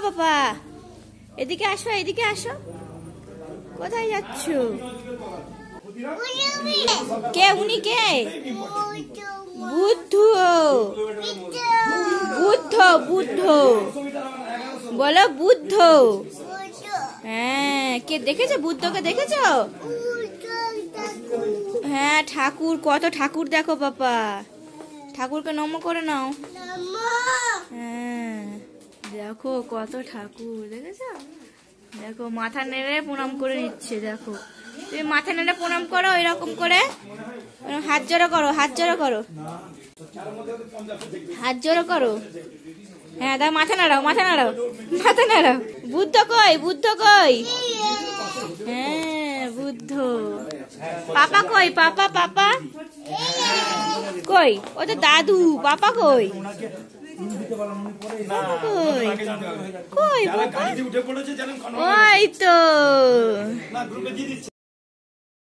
বাবা, এদিকে আসো, এদিকে আসো। কোথায় যাচ্ছ? কে উনি? কে? বুদ্ধ। বুদ্ধ বুদ্ধ বলো, বুদ্ধ। হ্যাঁ, কে দেখেছো? বুদ্ধকে দেখেছো? হ্যাঁ, ঠাকুর, কত ঠাকুর দেখো বাবা। ঠাকুরকে নম করে নাও। হ্যাঁ, দেখো কত ঠাকুর দেখেছো? দেখো মাথা নেড়ে প্রণাম করে নিচ্ছে। দেখো, তুমি মাথা নেড়ে প্রণাম করো এরকম করে। হাত জোড়ো করো, হাত জোড়ো করো, হাত জোড়ো করো। হ্যাঁ, দাও, মাথা নাড়াও, মাথা নাড়াও, মাথা নাড়াও। বুদ্ধ কই? বুদ্ধ কই? হ্যাঁ, বুদ্ধ। পাপা কই? পাপা, পাপা কই? ও তো দাদু। পাপা কই? পাপা কই? কই পাপা? ওই তো।